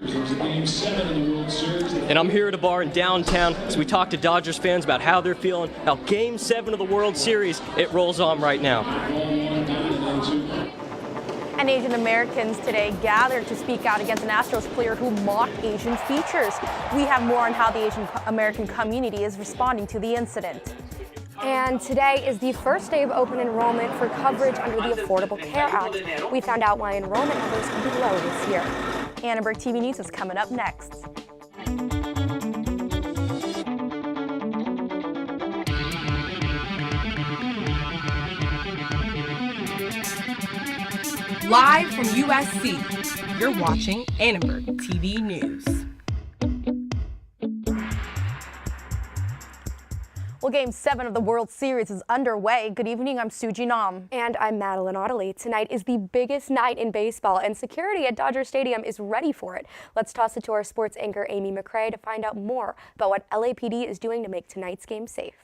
And I'm here at a bar in downtown as we talk to Dodgers fans about how they're feeling, how Game 7 of the World Series, it rolls on right now. And Asian Americans today gathered to speak out against an Astros player who mocked Asian features. We have more on how the Asian American community is responding to the incident. And today is the first day of open enrollment for coverage under the Affordable Care Act. We found out why enrollment numbers will be low this year. Annenberg TV News is coming up next. Live from USC, you're watching Annenberg TV News. Well, Game 7 of the World Series is underway. Good evening, I'm Suji Nam. And I'm Madeline Otterly. Tonight is the biggest night in baseball, and security at Dodger Stadium is ready for it. Let's toss it to our sports anchor, Amy McCrae, to find out more about what LAPD is doing to make tonight's game safe.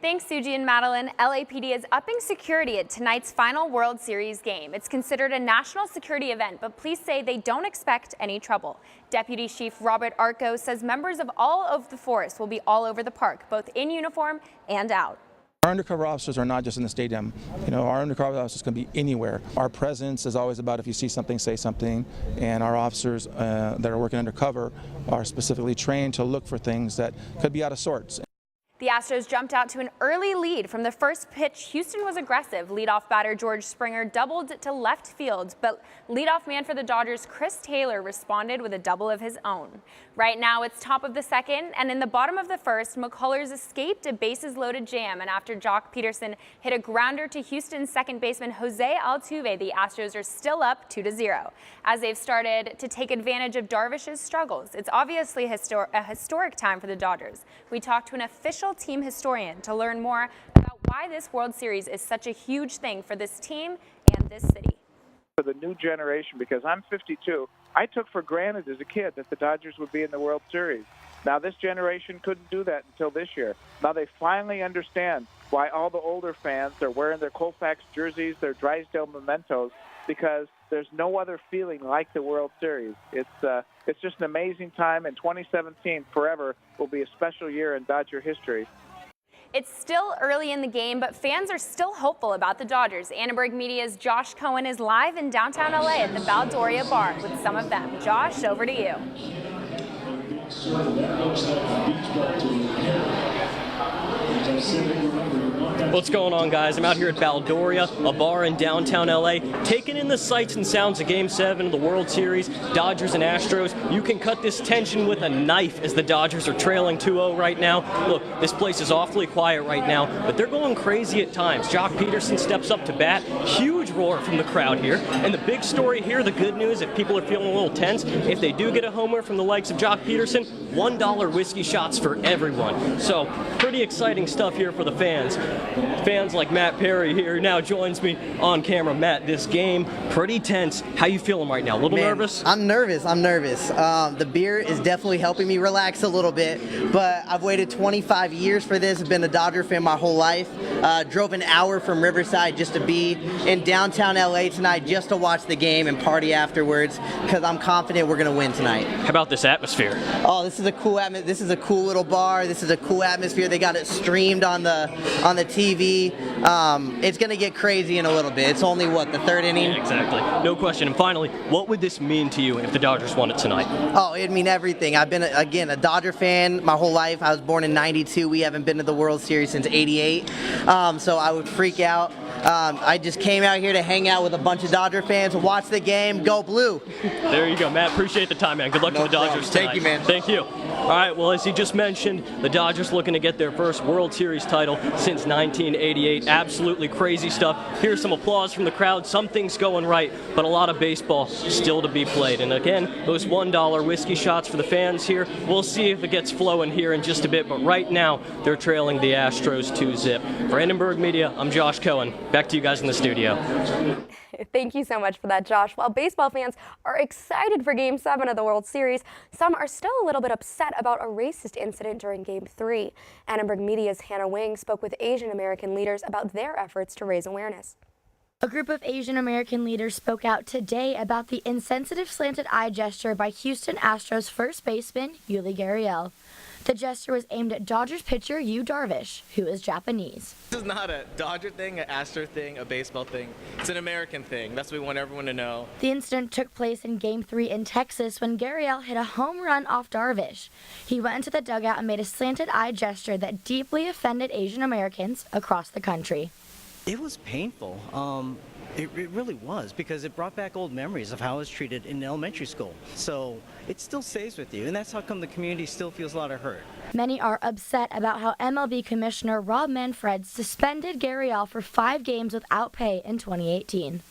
Thanks, Suji and Madeline. LAPD is upping security at tonight's final World Series game. It's considered a national security event, but police say they don't expect any trouble. Deputy Chief Robert Arco says members of all of the force will be all over the park, both in uniform and out. Our undercover officers are not just in the stadium. Our undercover officers can be anywhere. Our presence is always about if you see something, say something, and our officers that are working undercover are specifically trained to look for things that could be out of sorts. The Astros jumped out to an early lead. From the first pitch, Houston was aggressive. Leadoff batter George Springer doubled to left field, but leadoff man for the Dodgers, Chris Taylor, responded with a double of his own. Right now, it's top of the second, and in the bottom of the first, McCullers escaped a bases-loaded jam, and after Jock Peterson hit a grounder to Houston's second baseman Jose Altuve, the Astros are still up 2-0. As they've started to take advantage of Darvish's struggles, it's obviously a historic time for the Dodgers. We talked to an official team historian to learn more about why this World Series is such a huge thing for this team and this city. For the new generation, because I'm 52, I took for granted as a kid that the Dodgers would be in the World Series. Now this generation couldn't do that until this year. Now they finally understand why all the older fans are wearing their Colfax jerseys, their Drysdale mementos, because there's no other feeling like the World Series. It's just an amazing time, and 2017 forever will be a special year in Dodger history. It's still early in the game, but fans are still hopeful about the Dodgers. Annenberg Media's Josh Cohen is live in downtown LA at the Baldoria Bar with some of them. Josh, over to you. What's going on, guys? I'm out here at Baldoria, a bar in downtown LA, taking in the sights and sounds of Game 7 of the World Series, Dodgers and Astros. You can cut this tension with a knife as the Dodgers are trailing 2-0 right now. Look, this place is awfully quiet right now, but they're going crazy at times. Jock Peterson steps up to bat. Huge roar from the crowd here. And the big story here, the good news, if people are feeling a little tense, if they do get a homer from the likes of Jock Peterson, $1 whiskey shots for everyone. So, pretty exciting stuff here for the fans. Fans like Matt Perry here now joins me on camera. Matt, this game, pretty tense. How you feeling right now? A little nervous? I'm nervous. The beer is definitely helping me relax a little bit, but I've waited 25 years for this. I've been a Dodger fan my whole life. Drove an hour from Riverside just to be in downtown LA tonight just to watch the game and party afterwards because I'm confident we're going to win tonight. How about this atmosphere? Oh, this is a cool atmosphere. This is a cool little bar. This is a cool atmosphere. They got it streamed on the TV. It's going to get crazy in a little bit. It's only, what, the third inning? Yeah, exactly. No question. And finally, what would this mean to you if the Dodgers won it tonight? Oh, it'd mean everything. I've been, again, a Dodger fan my whole life. I was born in '92. We haven't been to the World Series since '88. So I would freak out. I just came out here to hang out with a bunch of Dodger fans, watch the game, go blue. There you go, Matt. Appreciate the time, man. Good luck to the Dodgers tonight. Thank you, man. Thank you. All right, well, as you just mentioned, the Dodgers looking to get their first World Series title since 1988. Absolutely crazy stuff. Here's some applause from the crowd. Some things going right, but a lot of baseball still to be played. And again, those $1 whiskey shots for the fans here. We'll see if it gets flowing here in just a bit, but right now, they're trailing the Astros 2-0. For Annenberg Media, I'm Josh Cohen. Back to you guys in the studio. Thank you so much for that, Josh. While baseball fans are excited for Game 7 of the World Series, some are still a little bit upset about a racist incident during Game 3. Annenberg Media's Hannah Wing spoke with Asian American leaders about their efforts to raise awareness. A group of Asian American leaders spoke out today about the insensitive slanted eye gesture by Houston Astros first baseman Yuli Gurriel. The gesture was aimed at Dodgers pitcher Yu Darvish, who is Japanese. This is not a Dodger thing, an Astro thing, a baseball thing. It's an American thing. That's what we want everyone to know. The incident took place in Game 3 in Texas when Gurriel hit a home run off Darvish. He went into the dugout and made a slanted eye gesture that deeply offended Asian Americans across the country. It was painful. It really was, because it brought back old memories of how I was treated in elementary school. So it still stays with you, and that's how come the community still feels a lot of hurt. Many are upset about how MLB Commissioner Rob Manfred suspended Gurriel for 5 games without pay in 2018.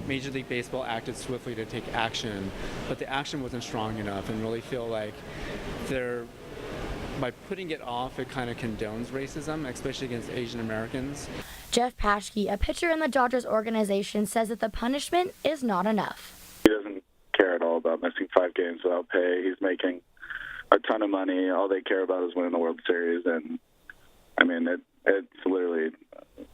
Major League Baseball acted swiftly to take action, but the action wasn't strong enough, and really feel like by putting it off, it kind of condones racism, especially against Asian Americans. Jeff Paschke, a pitcher in the Dodgers organization, says that the punishment is not enough. He doesn't care at all about missing 5 games without pay. He's making a ton of money. All they care about is winning the World Series, and I mean, it's literally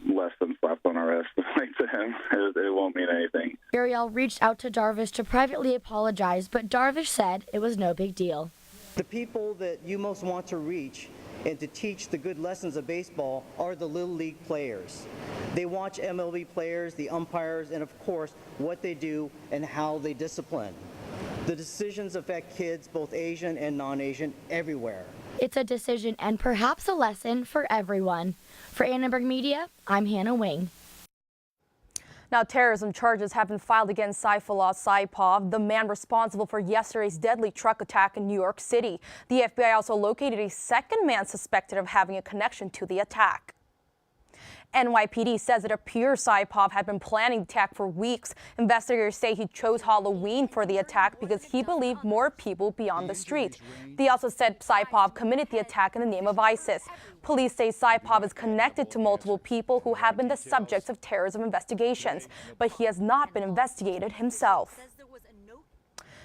less than slap on our wrist. Like, to him, it won't mean anything. Gurriel reached out to Darvish to privately apologize, but Darvish said it was no big deal. The people that you most want to reach and to teach the good lessons of baseball are the Little League players. They watch MLB players, the umpires, and of course, what they do and how they discipline. The decisions affect kids, both Asian and non-Asian, everywhere. It's a decision and perhaps a lesson for everyone. For Annenberg Media, I'm Hannah Wing. Now, terrorism charges have been filed against Saifullah Saipov, the man responsible for yesterday's deadly truck attack in New York City. The FBI also located a second man suspected of having a connection to the attack. NYPD says it appears Saipov had been planning the attack for weeks. Investigators say he chose Halloween for the attack because he believed more people would be on the street. They also said Saipov committed the attack in the name of ISIS. Police say Saipov is connected to multiple people who have been the subjects of terrorism investigations, but he has not been investigated himself.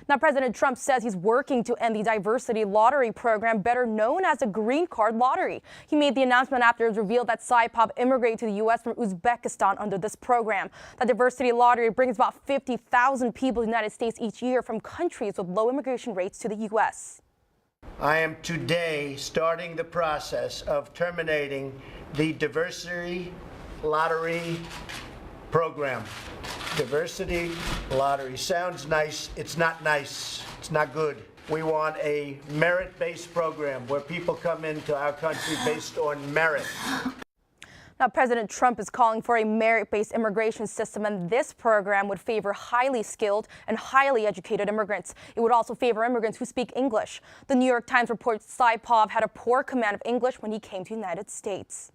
Now, President Trump says he's working to end the diversity lottery program, better known as the Green Card Lottery. He made the announcement after it was revealed that Saipov immigrated to the U.S. from Uzbekistan under this program. The diversity lottery brings about 50,000 people to the United States each year from countries with low immigration rates to the U.S. I am today starting the process of terminating the diversity lottery program. Diversity lottery sounds nice. It's not nice. It's not good. We want a merit-based program where people come into our country based on merit. Now, President Trump is calling for a merit-based immigration system, and this program would favor highly skilled and highly educated immigrants. It would also favor immigrants who speak English. The New York Times reports Saipov had a poor command of English when he came to the United States.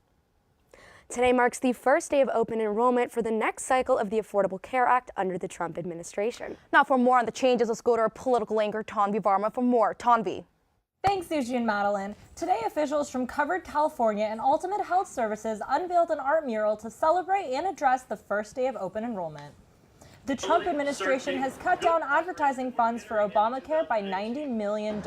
Today marks the first day of open enrollment for the next cycle of the Affordable Care Act under the Trump administration. Now, for more on the changes, let's go to our political anchor, Tanvi Varma, for more. Tanvi. Thanks, Suji and Madeline. Today, officials from Covered California and Ultimate Health Services unveiled an art mural to celebrate and address the first day of open enrollment. The Trump administration has cut down advertising funds for Obamacare by $90 million.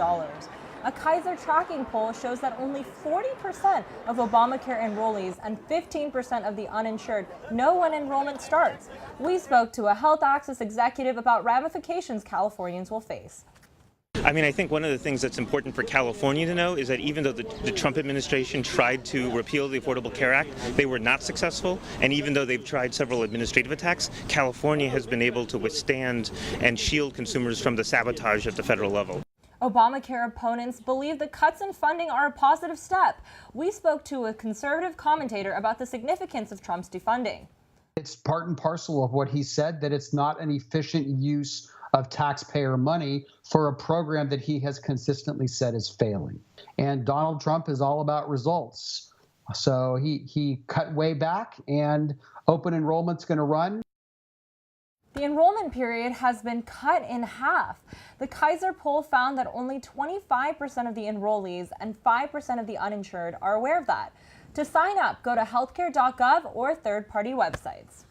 A Kaiser tracking poll shows that only 40% of Obamacare enrollees and 15% of the uninsured know when enrollment starts. We spoke to a health access executive about ramifications Californians will face. I mean, I think one of the things that's important for California to know is that even though the Trump administration tried to repeal the Affordable Care Act, they were not successful. And even though they've tried several administrative attacks, California has been able to withstand and shield consumers from the sabotage at the federal level. Obamacare opponents believe the cuts in funding are a positive step. We spoke to a conservative commentator about the significance of Trump's defunding. It's part and parcel of what he said, that it's not an efficient use of taxpayer money for a program that he has consistently said is failing. And Donald Trump is all about results. So he cut way back, and open enrollment's going to run. The enrollment period has been cut in half. The Kaiser poll found that only 25% of the enrollees and 5% of the uninsured are aware of that. To sign up, go to healthcare.gov or third-party websites.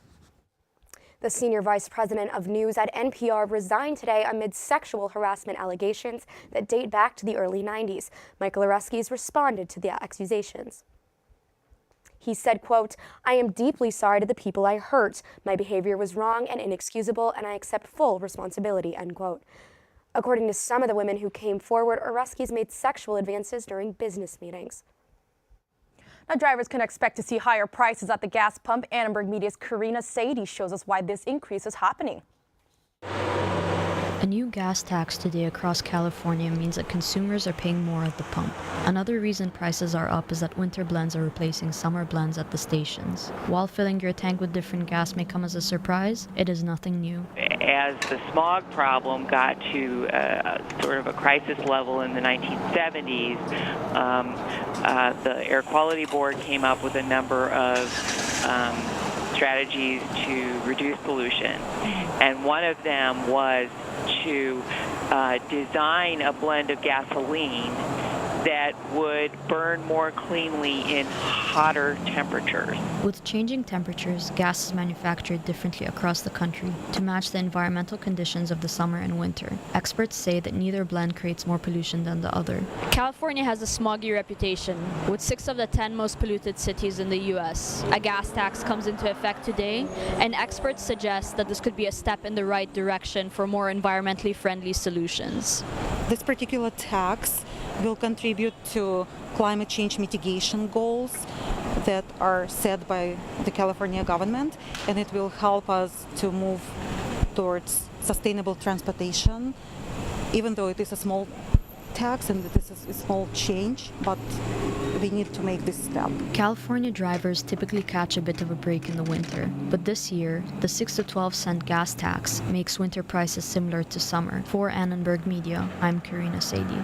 The senior vice president of news at NPR resigned today amid sexual harassment allegations that date back to the early 90s. Michael Oreskes responded to the accusations. He said, quote, "I am deeply sorry to the people I hurt. My behavior was wrong and inexcusable, and I accept full responsibility," end quote. According to some of the women who came forward, Oreski's made sexual advances during business meetings. Now, drivers can expect to see higher prices at the gas pump. Annenberg Media's Karina Sadie shows us why this increase is happening. A new gas tax today across California means that consumers are paying more at the pump. Another reason prices are up is that winter blends are replacing summer blends at the stations. While filling your tank with different gas may come as a surprise, it is nothing new. As the smog problem got to sort of a crisis level in the 1970s, the Air Quality Board came up with a number of strategies to reduce pollution. And one of them was to design a blend of gasoline that would burn more cleanly in hotter temperatures. With changing temperatures, gas is manufactured differently across the country to match the environmental conditions of the summer and winter. Experts say that neither blend creates more pollution than the other. California has a smoggy reputation, with 6 of the 10 most polluted cities in the U.S. A gas tax comes into effect today, and experts suggest that this could be a step in the right direction for more environmentally friendly solutions. This particular tax will contribute to climate change mitigation goals that are set by the California government, and it will help us to move towards sustainable transportation, even though it is a small tax and this is a small change, but we need to make this step. California drivers typically catch a bit of a break in the winter, but this year, the 6 to 12 cent gas tax makes winter prices similar to summer. For Annenberg Media, I'm Karina Sadie.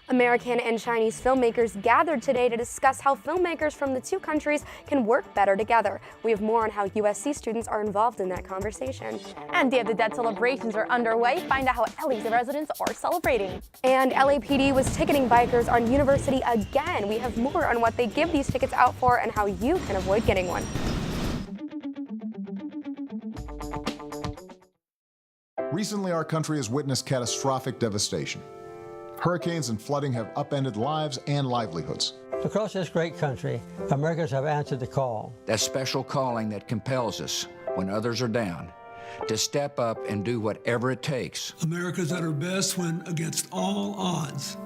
American and Chinese filmmakers gathered today to discuss how filmmakers from the two countries can work better together. We have more on how USC students are involved in that conversation. And Day of the Dead celebrations are underway. Find out how LA's residents are celebrating. And LAPD was ticketing bikers on University again. We have more on what they give these tickets out for and how you can avoid getting one. Recently, our country has witnessed catastrophic devastation. Hurricanes and flooding have upended lives and livelihoods. Across this great country, Americans have answered the call. That special calling that compels us, when others are down, to step up and do whatever it takes. America's at her best when, against all odds,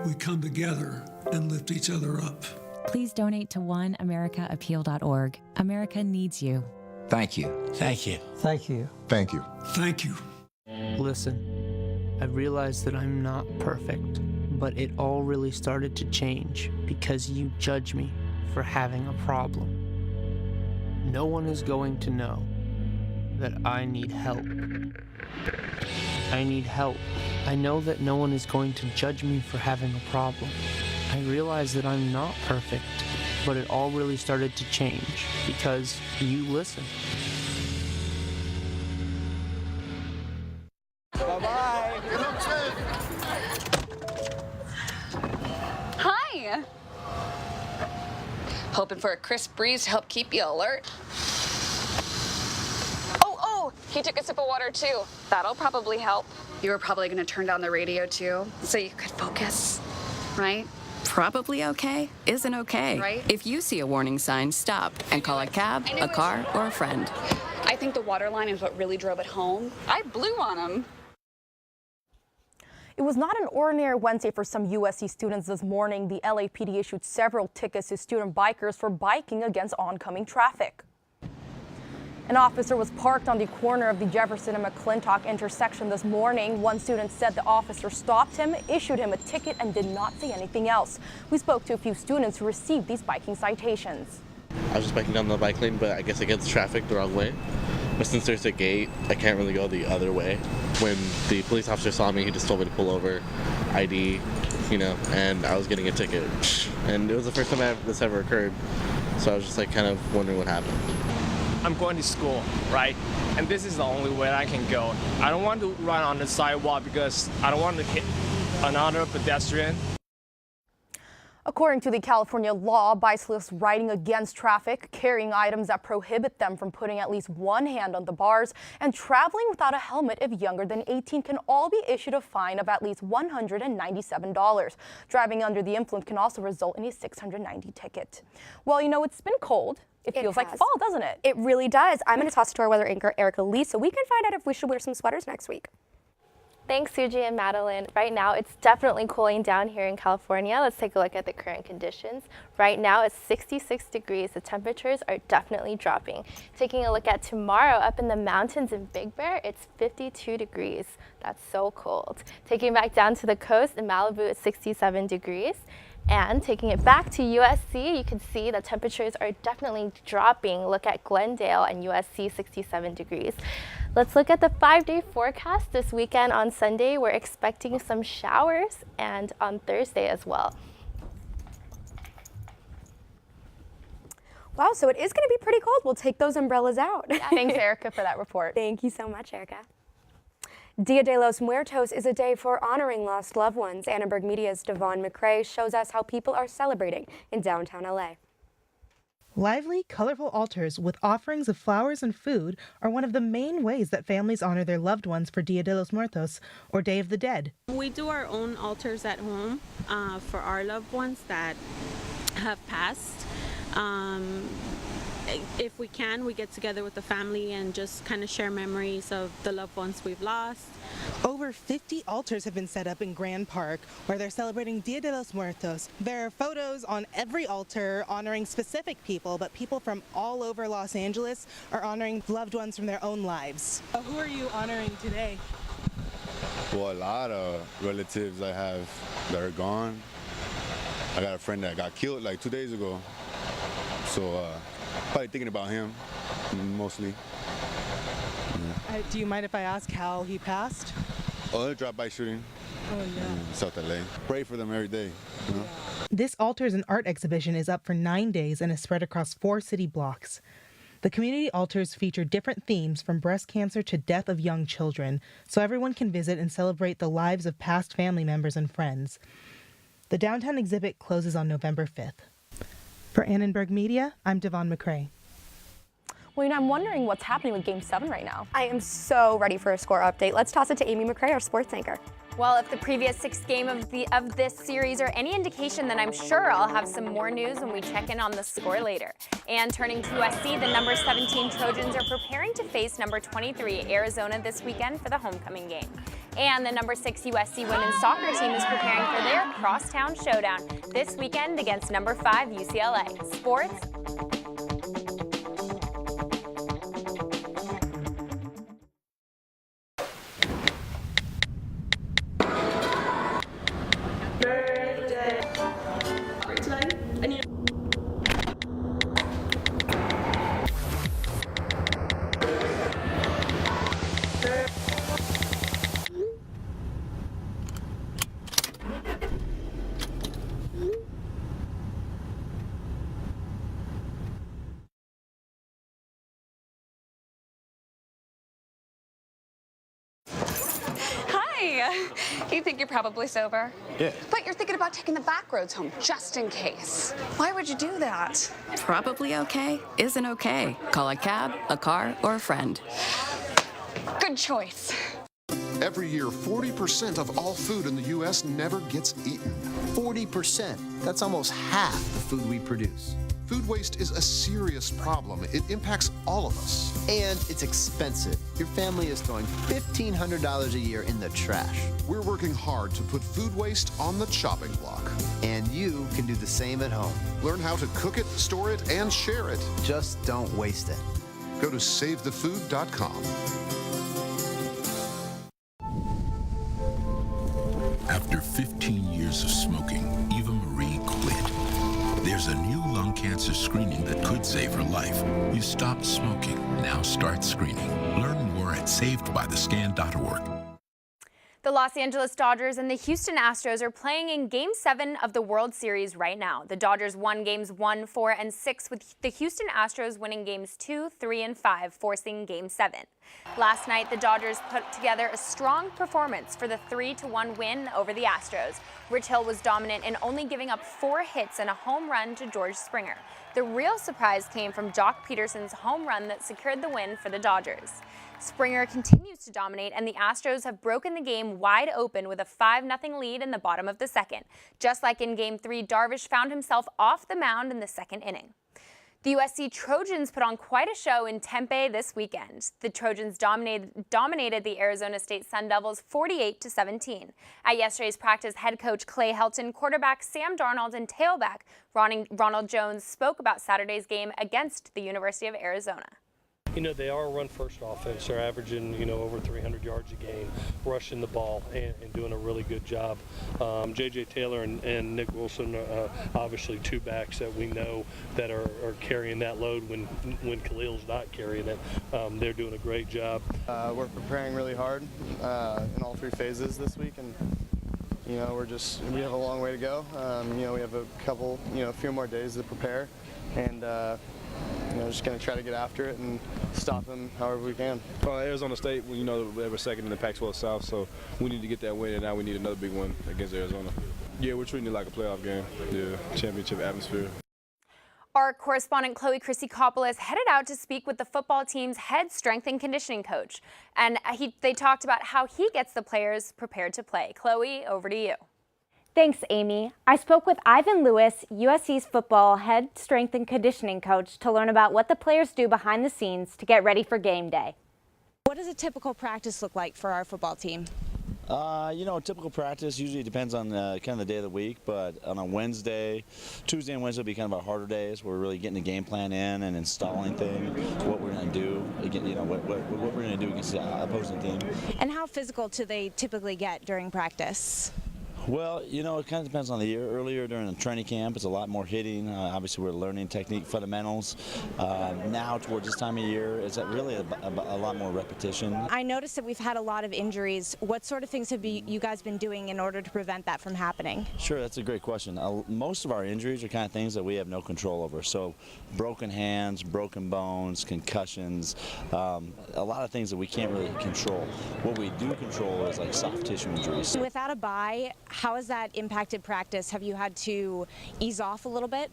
we come together and lift each other up. Please donate to oneamericaappeal.org. America needs you. Thank you. Thank you. Thank you. Thank you. Thank you. Listen. I realized that I'm not perfect, but it all really started to change because you judge me for having a problem. No one is going to know that I need help. I need help. I know that no one is going to judge me for having a problem. I realize that I'm not perfect, but it all really started to change because you listen. Bye-bye. Hi. Hoping for a crisp breeze to help keep you alert. Oh, he took a sip of water too. That'll probably help. You were probably going to turn down the radio too, so you could focus, right? Probably okay isn't okay. Right? If you see a warning sign, stop and call a cab, a car, or a friend. I think the water line is what really drove it home. I blew on him. It was not an ordinary Wednesday for some USC students this morning. The LAPD issued several tickets to student bikers for biking against oncoming traffic. An officer was parked on the corner of the Jefferson and McClintock intersection this morning. One student said the officer stopped him, issued him a ticket, and did not say anything else. We spoke to a few students who received these biking citations. I was just biking down the bike lane, but I guess it gets traffic the wrong way. But since there's a gate, I can't really go the other way. When the police officer saw me, he just told me to pull over, ID, and I was getting a ticket. And it was the first time this ever occurred, so I was just kind of wondering what happened. I'm going to school, right? And this is the only way I can go. I don't want to run on the sidewalk because I don't want to hit another pedestrian. According to the California law, bicyclists riding against traffic, carrying items that prohibit them from putting at least one hand on the bars, and traveling without a helmet if younger than 18 can all be issued a fine of at least $197. Driving under the influence can also result in a $690 ticket. Well, you know, it's been cold. It feels like fall, doesn't it? It really does. I'm going to toss it to our weather anchor, Erica Lee, so we can find out if we should wear some sweaters next week. Thanks, Suji and Madeline. Right now, it's definitely cooling down here in California. Let's take a look at the current conditions. Right now, it's 66 degrees. The temperatures are definitely dropping. Taking a look at tomorrow, up in the mountains in Big Bear, it's 52 degrees. That's so cold. Taking it back down to the coast in Malibu, it's 67 degrees. And taking it back to USC, you can see the temperatures are definitely dropping. Look at Glendale and USC, 67 degrees. Let's look at the 5-day forecast. This weekend on Sunday, we're expecting some showers, and on Thursday as well. Wow, so it is going to be pretty cold. We'll take those umbrellas out. Yeah, thanks, Erica, for that report. Thank you so much, Erica. Dia de los Muertos is a day for honoring lost loved ones. Annenberg Media's Devon McCrae shows us how people are celebrating in downtown LA. Lively, colorful altars with offerings of flowers and food are one of the main ways that families honor their loved ones for Dia de los Muertos, or Day of the Dead. We do our own altars at home for our loved ones that have passed. If we can, we get together with the family and just kind of share memories of the loved ones we've lost. Over 50 altars have been set up in Grand Park where they're celebrating Dia de los Muertos. There are photos on every altar honoring specific people, but people from all over Los Angeles are honoring loved ones from their own lives. Who are you honoring today? Well, a lot of relatives I have that are gone. I got a friend that got killed like 2 days ago. So probably thinking about him mostly. Yeah. Do you mind if I ask how he passed? Oh, drive-by shooting. Oh, yeah. In South LA. Pray for them every day. You know? This Altars and Art exhibition is up for 9 days and is spread across 4 city blocks. The community altars feature different themes from breast cancer to death of young children, so everyone can visit and celebrate the lives of past family members and friends. The downtown exhibit closes on November 5th. For Annenberg Media, I'm Devon McCrae. Well, you know, I'm wondering what's happening with Game 7 right now. I am so ready for a score update. Let's toss it to Amy McCrae, our sports anchor. Well, if the previous 6th game of this series are any indication, then I'm sure I'll have some more news when we check in on the score later. And turning to USC, the number 17 Trojans are preparing to face number 23 Arizona this weekend for the homecoming game. And the number 6 USC women's soccer team is preparing for their crosstown showdown this weekend against number 5 UCLA. Sports. You think you're probably sober? Yeah. But you're thinking about taking the back roads home just in case. Why would you do that? Probably okay isn't okay. Call a cab, a car, or a friend. Good choice. Every year, 40% of all food in the U.S. never gets eaten. 40%. That's almost half the food we produce. Food waste is a serious problem. It impacts all of us. And it's expensive. Your family is throwing $1,500 a year in the trash. We're working hard to put food waste on the chopping block. And you can do the same at home. Learn how to cook it, store it, and share it. Just don't waste it. Go to SaveTheFood.com. After 15 years of smoking, Eva Marie quit. There's a new lung cancer screening that could save her life. You stopped smoking. Now start screening. Learn more at savedbythescan.org. The Los Angeles Dodgers and the Houston Astros are playing in Game 7 of the World Series right now. The Dodgers won Games 1, 4, and 6, with the Houston Astros winning Games 2, 3, and 5, forcing Game 7. Last night, the Dodgers put together a strong performance for the 3-1 win over the Astros. Rich Hill was dominant in only giving up 4 hits and a home run to George Springer. The real surprise came from Jock Peterson's home run that secured the win for the Dodgers. Springer continues to dominate, and the Astros have broken the game wide open with a 5-0 lead in the bottom of the second. Just like in Game 3, Darvish found himself off the mound in the second inning. The USC Trojans put on quite a show in Tempe this weekend. The Trojans dominated the Arizona State Sun Devils 48-17. At yesterday's practice, head coach Clay Helton, quarterback Sam Darnold, and tailback Ronald Jones spoke about Saturday's game against the University of Arizona. You know, they are a run-first offense. They're averaging, over 300 yards a game, rushing the ball and doing a really good job. J.J. Taylor and Nick Wilson are obviously two backs that we know that are carrying that load when Khalil's not carrying it. They're doing a great job. We're preparing really hard in all 3 phases this week, and we have a long way to go. We have a few more days to prepare, and just going to try to get after it and stop them however we can. Arizona State, we're second in the Pac-12 South, so we need to get that win, and now we need another big one against Arizona. Yeah, we're treating it like a playoff game, championship atmosphere. Our correspondent Chloe Chrissy-Kopolis headed out to speak with the football team's head strength and conditioning coach, and they talked about how he gets the players prepared to play. Chloe, over to you. Thanks, Amy. I spoke with Ivan Lewis, USC's football head strength and conditioning coach, to learn about what the players do behind the scenes to get ready for game day. What does a typical practice look like for our football team? Typical practice usually depends on kind of the day of the week, but on a Tuesday and Wednesday will be kind of our harder days. We're really getting the game plan in and installing things, what we're going to do, what we're going to do against the opposing team. And how physical do they typically get during practice? Well, it kind of depends on the year. Earlier during the training camp, it's a lot more hitting. Obviously, we're learning technique fundamentals. Now, towards this time of year, it's really a lot more repetition. I noticed that we've had a lot of injuries. What sort of things have you guys been doing in order to prevent that from happening? Sure, that's a great question. Most of our injuries are kind of things that we have no control over. So, broken hands, broken bones, concussions, a lot of things that we can't really control. What we do control is like soft tissue injuries. Without a bye, how has that impacted practice? Have you had to ease off a little bit?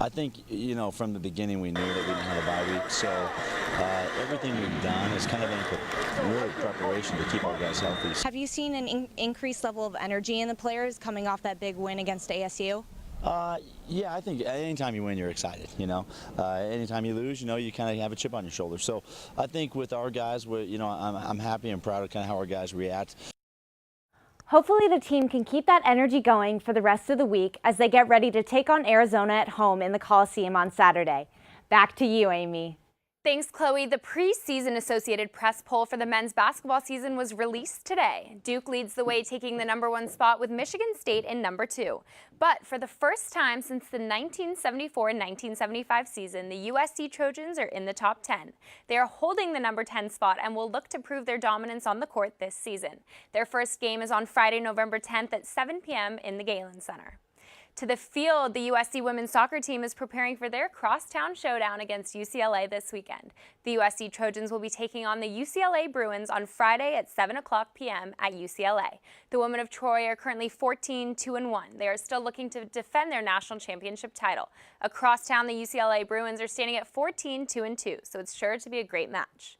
I think, from the beginning we knew that we didn't have a bye week, so everything we've done is kind of in really preparation to keep our guys healthy. Have you seen an increased level of energy in the players coming off that big win against ASU? Yeah, I think anytime you win, you're excited, Anytime you lose, you kind of have a chip on your shoulder. So I think with our guys, I'm happy and proud of kind of how our guys react. Hopefully the team can keep that energy going for the rest of the week as they get ready to take on Arizona at home in the Coliseum on Saturday. Back to you, Amy. Thanks, Chloe. The preseason Associated Press poll for the men's basketball season was released today. Duke leads the way, taking the #1 spot with Michigan State in #2. But for the first time since the 1974-1975 season, the USC Trojans are in the top 10. They are holding the #10 spot and will look to prove their dominance on the court this season. Their first game is on Friday, November 10th at 7 p.m. in the Galen Center. To the field, the USC women's soccer team is preparing for their crosstown showdown against UCLA this weekend. The USC Trojans will be taking on the UCLA Bruins on Friday at 7 o'clock p.m. at UCLA. The women of Troy are currently 14-2-1. They are still looking to defend their national championship title. Across town, the UCLA Bruins are standing at 14-2-2, so it's sure to be a great match.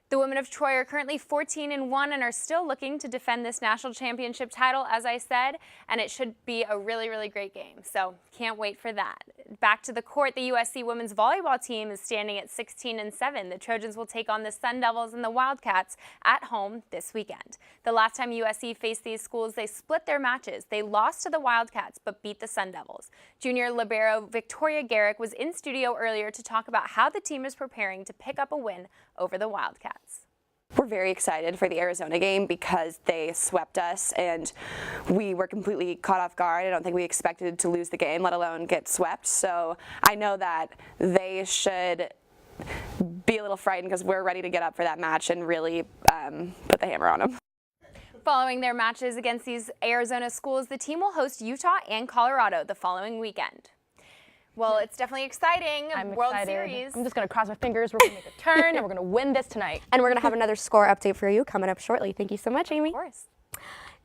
The women of Troy are currently 14-1 and are still looking to defend this national championship title, as I said, and it should be a really, really great game. So can't wait for that. Back to the court, the USC women's volleyball team is standing at 16-7. The Trojans will take on the Sun Devils and the Wildcats at home this weekend. The last time USC faced these schools, they split their matches. They lost to the Wildcats but beat the Sun Devils. Junior libero Victoria Garrick was in studio earlier to talk about how the team is preparing to pick up a win over the Wildcats. We're very excited for the Arizona game because they swept us and we were completely caught off guard. I don't think we expected to lose the game, let alone get swept. So I know that they should be a little frightened because we're ready to get up for that match and really put the hammer on them. Following their matches against these Arizona schools, the team will host Utah and Colorado the following weekend. Well, it's definitely exciting. I'm World excited. Series. I'm just going to cross my fingers. We're going to make a turn, and we're going to win this tonight. And we're going to have another score update for you coming up shortly. Thank you so much, Amy. Of course.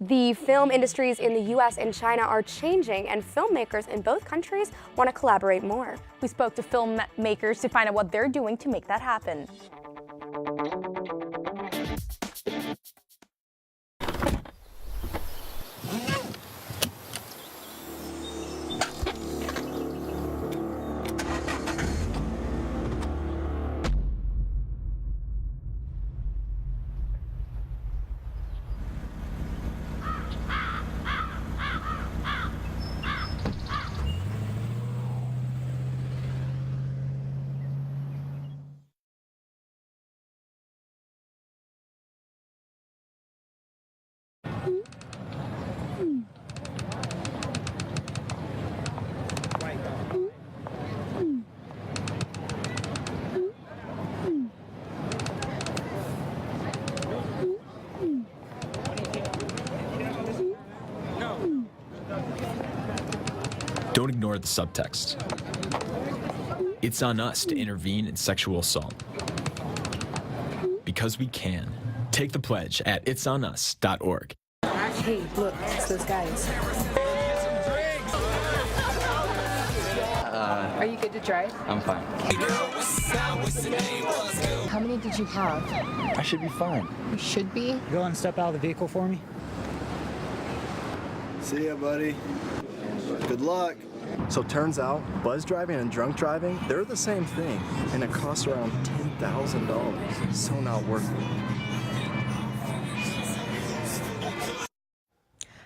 The film industries in the U.S. and China are changing, and filmmakers in both countries want to collaborate more. We spoke to filmmakers to find out what they're doing to make that happen. Don't ignore the subtext. It's on us to intervene in sexual assault. Because we can. Take the pledge at itsonus.org. Hey, look, it's those guys. Are you good to drive? I'm fine. How many did you have? I should be fine. You should be. Go and step out of the vehicle for me. See ya, buddy. Good luck. So turns out, buzz driving and drunk driving, they're the same thing, and it costs around $10,000. So not worth it.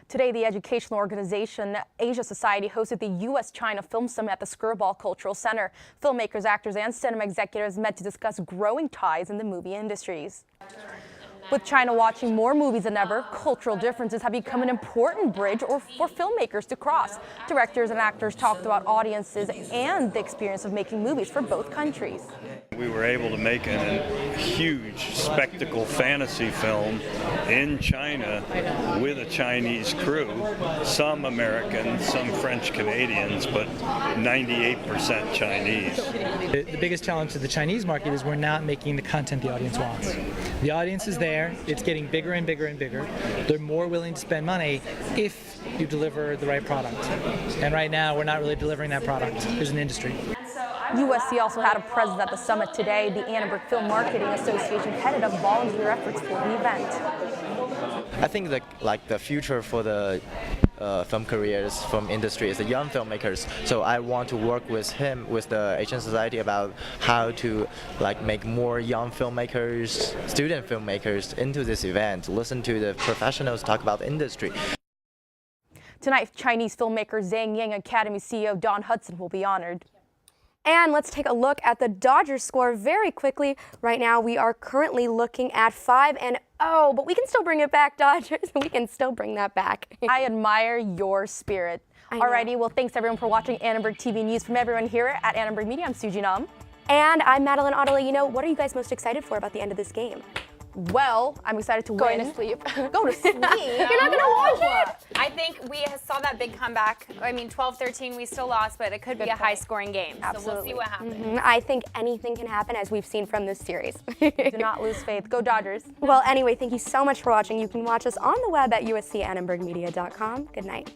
Today, the educational organization Asia Society hosted the U.S.-China Film Summit at the Skirball Cultural Center. Filmmakers, actors, and cinema executives met to discuss growing ties in the movie industries. With China watching more movies than ever, cultural differences have become an important bridge for filmmakers to cross. Directors and actors talked about audiences and the experience of making movies for both countries. We were able to make a huge spectacle fantasy film in China with a Chinese crew, some American, some French Canadians, but 98% Chinese. The biggest challenge to the Chinese market is we're not making the content the audience wants. The audience is there, it's getting bigger and bigger and bigger. They're more willing to spend money if you deliver the right product. And right now, we're not really delivering that product as an industry. USC also had a presence at the summit today. The Annenberg Film Marketing Association headed up volunteer efforts for the event. I think the future for the film careers, film industry is the young filmmakers. So I want to work with the Asian Society about how to make more young filmmakers, student filmmakers into this event. Listen to the professionals talk about the industry. Tonight, Chinese filmmaker Zhang Yang Academy CEO Don Hudson will be honored. And let's take a look at the Dodgers score very quickly. Right now, we are currently looking at 5-0, but we can still bring it back, Dodgers. We can still bring that back. I admire your spirit. Alrighty, well, thanks everyone for watching Annenberg TV News. From everyone here at Annenberg Media, I'm Suji Nam. And I'm Madeline Audeley. What are you guys most excited for about the end of this game? Well, I'm excited to win. Going to sleep. Go to sleep. You're not going to watch it? I think we saw that big comeback. I mean, 12-13, we still lost, but it could be a high-scoring game. Absolutely. So we'll see what happens. I think anything can happen, as we've seen from this series. Do not lose faith. Go Dodgers. Well, anyway, thank you so much for watching. You can watch us on the web at uscannenbergmedia.com. Good night.